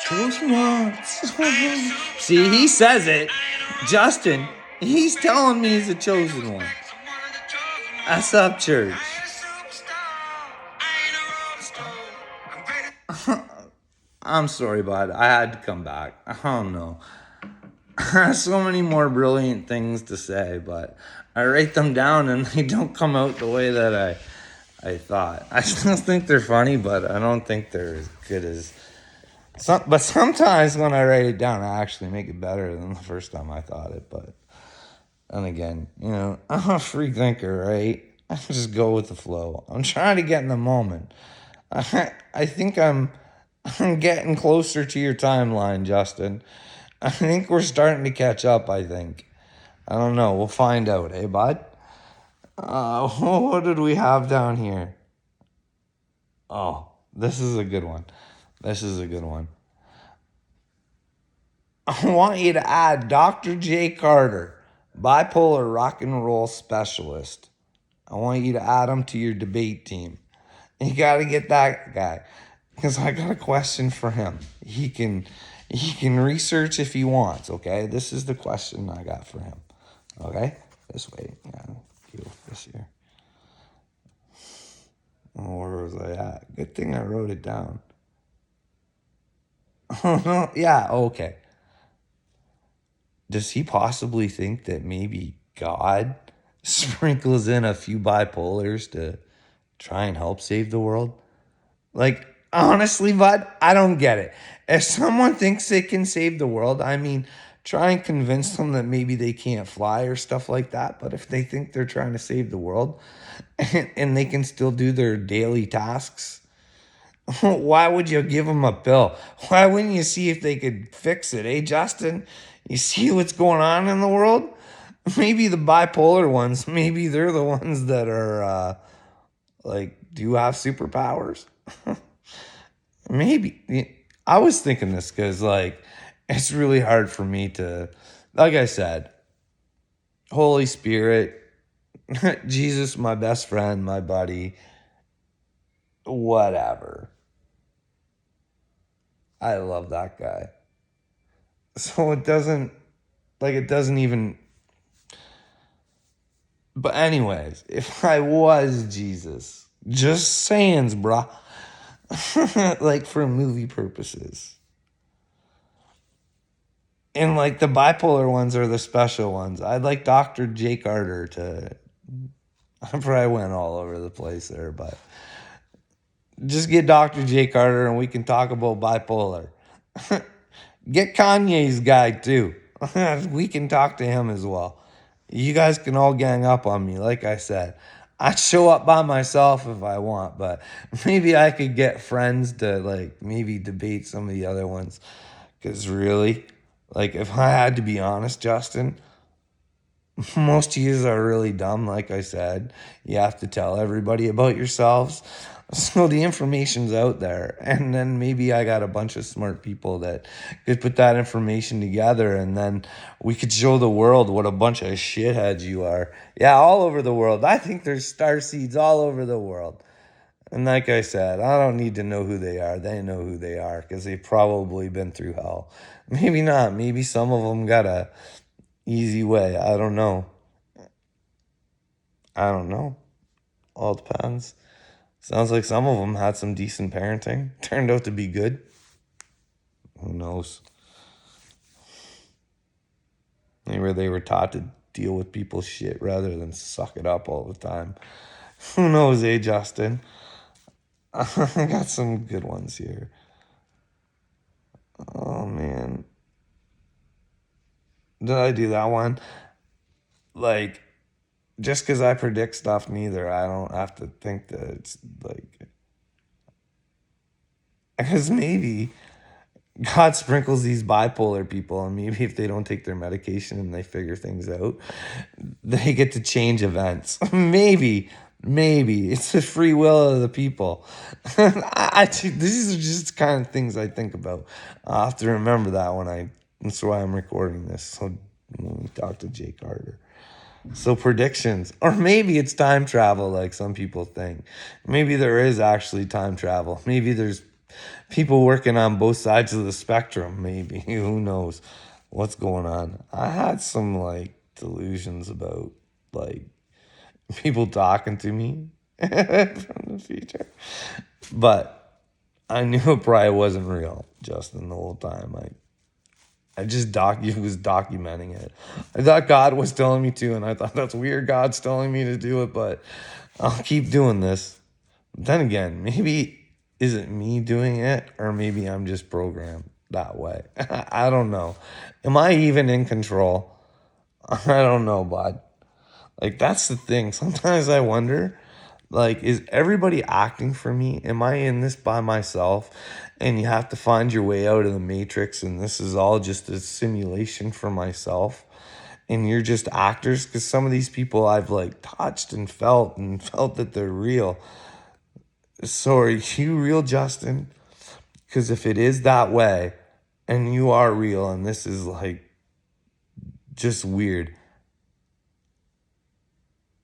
Chosen ones. See, he says it. Justin, he's telling me he's a chosen one. That's up, church. I'm sorry, bud. I had to come back. I don't know. So many more brilliant things to say, but I write them down and they don't come out the way that I thought. I still think they're funny, but I don't think they're as good as but sometimes when I write it down, I actually make it better than the first time I thought it. But and again, I'm a free thinker, right? I just go with the flow. I'm trying to get in the moment. I think I'm getting closer to your timeline, Justin. I think we're starting to catch up, I think. I don't know. We'll find out, eh, bud? What did we have down here? Oh, this is a good one. This is a good one. I want you to add Dr. J. Carter, bipolar rock and roll specialist. I want you to add him to your debate team. You got to get that guy because I got a question for him. He can research if he wants, okay? This is the question I got for him, okay? This way. Yeah, deal with this here. Oh, where was I at? Good thing I wrote it down. Oh, no. Yeah, okay. Does he possibly think that maybe God sprinkles in a few bipolars to try and help save the world? Like, honestly, bud, I don't get it. If someone thinks they can save the world, I mean, try and convince them that maybe they can't fly or stuff like that. But if they think they're trying to save the world and they can still do their daily tasks, why would you give them a pill? Why wouldn't you see if they could fix it, eh, Justin? You see what's going on in the world? Maybe the bipolar ones, maybe they're the ones that are, do have superpowers. Maybe. I was thinking this because, it's really hard for me to, like I said, Holy Spirit, Jesus, my best friend, my buddy, whatever. I love that guy. So it doesn't even. But, anyways, if I was Jesus, just saying, bruh, for movie purposes. And, the bipolar ones are the special ones. I'd like Dr. J. Carter to. I probably went all over the place there, but just get Dr. J. Carter and we can talk about bipolar. Get Kanye's guy too. We can talk to him as well. You guys can all gang up on me, like I said. I'd show up by myself if I want, but maybe I could get friends to maybe debate some of the other ones. Because really, if I had to be honest, Justin, most of you are really dumb, like I said. You have to tell everybody about yourselves. So the information's out there. And then maybe I got a bunch of smart people that could put that information together and then we could show the world what a bunch of shitheads you are. Yeah, all over the world. I think there's star seeds all over the world. And like I said, I don't need to know who they are. They know who they are because they've probably been through hell. Maybe not. Maybe some of them got a easy way. I don't know. All depends. Sounds like some of them had some decent parenting. Turned out to be good. Who knows? Maybe they were taught to deal with people's shit rather than suck it up all the time. Who knows, eh, Justin? I got some good ones here. Oh, man. Did I do that one? Just because I predict stuff, neither. I don't have to think that it's because maybe God sprinkles these bipolar people, and maybe if they don't take their medication and they figure things out, they get to change events. Maybe it's the free will of the people. These are just kind of things I think about. I have to remember that that's why I'm recording this. So when we talk to Jay Carter. So predictions, or maybe it's time travel like some people think. Maybe there is actually time travel. Maybe there's people working on both sides of the spectrum, maybe. Who knows what's going on? I had some like delusions about like people talking to me from the future. But I knew it probably wasn't real, Justin, the whole time. I just was documenting it. I thought God was telling me to, and I thought that's weird. God's telling me to do it, but I'll keep doing this. Then again, maybe is it me doing it, or maybe I'm just programmed that way. I don't know. Am I even in control? I don't know, bud. Like that's the thing. Sometimes I wonder, like, is everybody acting for me? Am I in this by myself? And you have to find your way out of the matrix, and this is all just a simulation for myself. And you're just actors, because some of these people I've like touched and felt that they're real. So are you real, Justin? Because if it is that way, and you are real, and this is like just weird,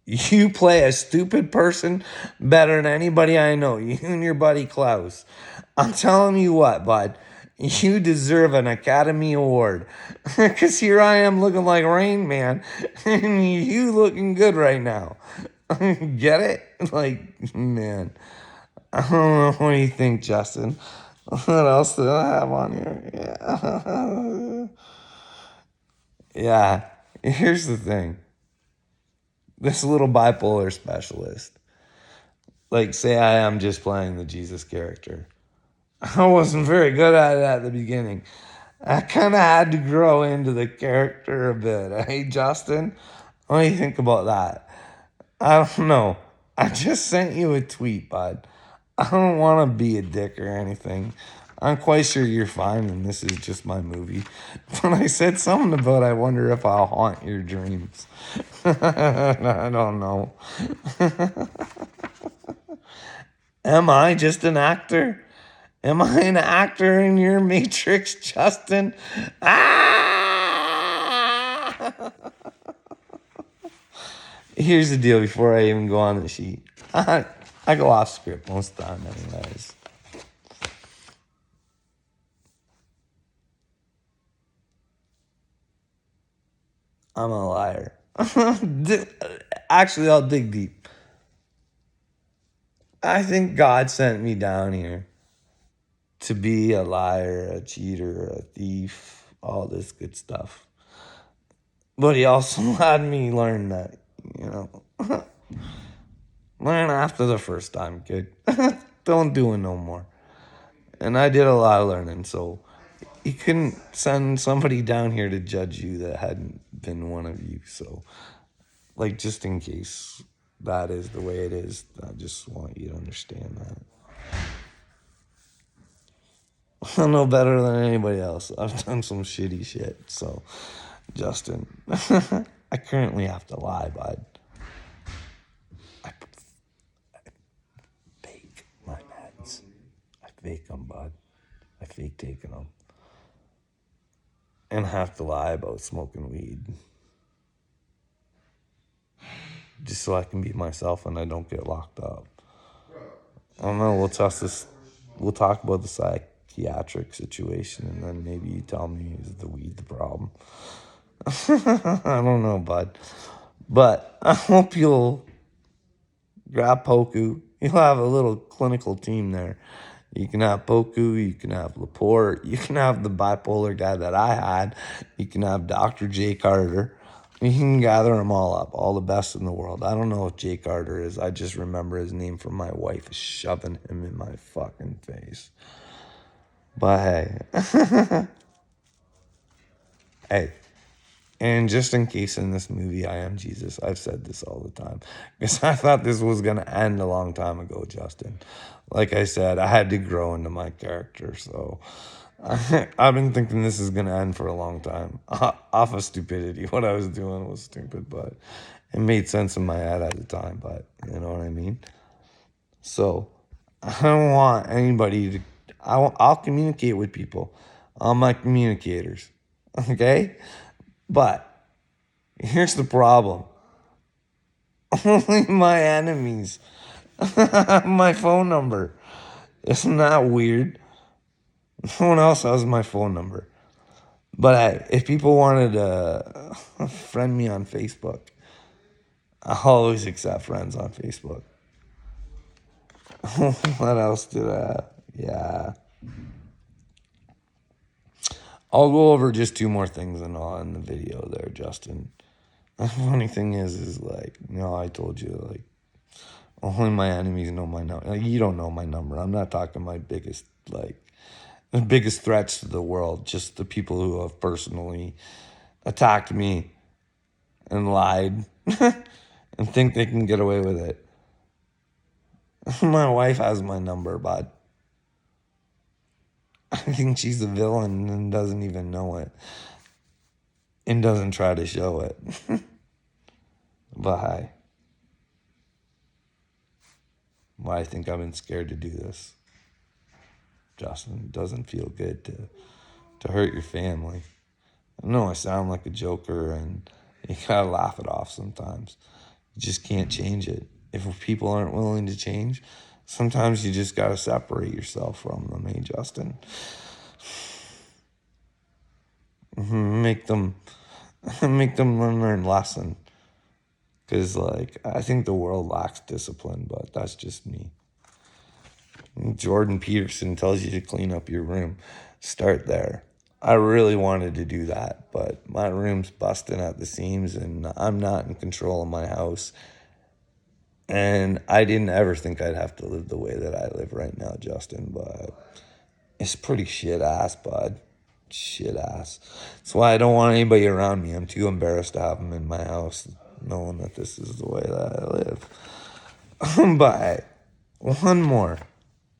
you play a stupid person better than anybody I know. You and your buddy Klaus. I'm telling you what, bud. You deserve an Academy Award. Because here I am looking like Rain Man. And you looking good right now. Get it? Like, man. I don't know. What do you think, Justin? What else do I have on here? Yeah. Here's the thing. This little bipolar specialist. Like, say I am just playing the Jesus character. I wasn't very good at it at the beginning. I kind of had to grow into the character a bit. Hey, Justin, what do you think about that? I don't know. I just sent you a tweet, bud. I don't want to be a dick or anything. I'm quite sure you're fine and this is just my movie. But I said something about I wonder if I'll haunt your dreams. I don't know. Am I just an actor? Am I an actor in your Matrix, Justin? Ah! Here's the deal before I even go on the sheet. I go off script most of the time, anyways. I'm a liar. Actually, I'll dig deep. I think God sent me down here to be a liar, a cheater, a thief, all this good stuff. But he also had me learn that, you know, learn after the first time, kid. Don't do it no more. And I did a lot of learning, so he couldn't send somebody down here to judge you that hadn't been one of you. So, like, just in case that is the way it is, I just want you to understand that. I know better than anybody else. I've done some shitty shit. So, Justin, I currently have to lie, bud. I fake my meds. I fake them, bud. I fake taking them. And I have to lie about smoking weed. Just so I can be myself and I don't get locked up. I don't know. We'll test this. We'll talk about the psychiatric situation, and then maybe you tell me is the weed the problem. I don't know, bud. But I hope you'll grab Poku. You'll have a little clinical team there. You can have Poku, you can have Laporte, you can have the bipolar guy that I had, you can have Dr. Jay Carter. You can gather them all up, all the best in the world. I don't know if Jay Carter is. I just remember his name from my wife shoving him in my fucking face. But hey. Hey. And just in case in this movie I am Jesus, I've said this all the time. Because I thought this was going to end a long time ago, Justin. Like I said, I had to grow into my character. So I've been thinking this is going to end for a long time. Off of stupidity. What I was doing was stupid, but it made sense in my head at the time. But you know what I mean? So I don't want anybody to... I'll communicate with people. All my communicators. Okay? But here's the problem. Only my enemies have my phone number. Isn't that weird? No one else has my phone number. But hey, if people wanted to friend me on Facebook, I'll always accept friends on Facebook. What else did I? Yeah. I'll go over just two more things and all in the video there, Justin. The funny thing is like, I told you, like, only my enemies know my number. Like, you don't know my number. I'm not talking my biggest, like, the biggest threats to the world. Just the people who have personally attacked me and lied and think they can get away with it. My wife has my number, but I think she's a villain and doesn't even know it and doesn't try to show it. But hi. Why I think I've been scared to do this. Justin, it doesn't feel good to hurt your family. I know I sound like a joker and you gotta laugh it off sometimes. You just can't change it. If people aren't willing to change, sometimes you just gotta separate yourself from them, hey Justin. Make them learn their lesson. Because, like, I think the world lacks discipline, but that's just me. Jordan Peterson tells you to clean up your room. Start there. I really wanted to do that, but my room's busting at the seams and I'm not in control of my house. And I didn't ever think I'd have to live the way that I live right now, Justin, but it's pretty shit ass, bud. Shit ass. That's why I don't want anybody around me. I'm too embarrassed to have them in my house, knowing that this is the way that I live. But one more.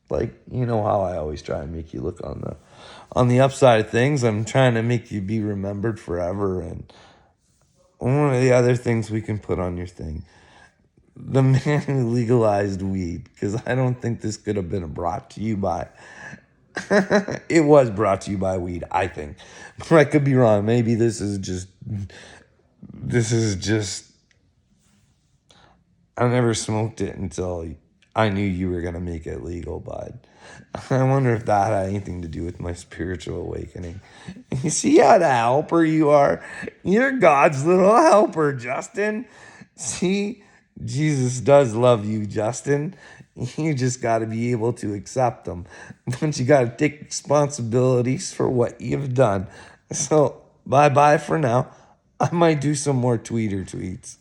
Like, you know how I always try and make you look on the upside of things. I'm trying to make you be remembered forever. And one of the other things we can put on your thing, the man who legalized weed, because I don't think this could have been brought to you by it was brought to you by weed, I think. I could be wrong. Maybe this is just I never smoked it until I knew you were gonna make it legal, bud. I wonder if that had anything to do with my spiritual awakening. You see how the helper you are? You're God's little helper, Justin. See, Jesus does love you, Justin. You just got to be able to accept them. But you got to take responsibilities for what you've done. So, bye-bye for now. I might do some more tweets.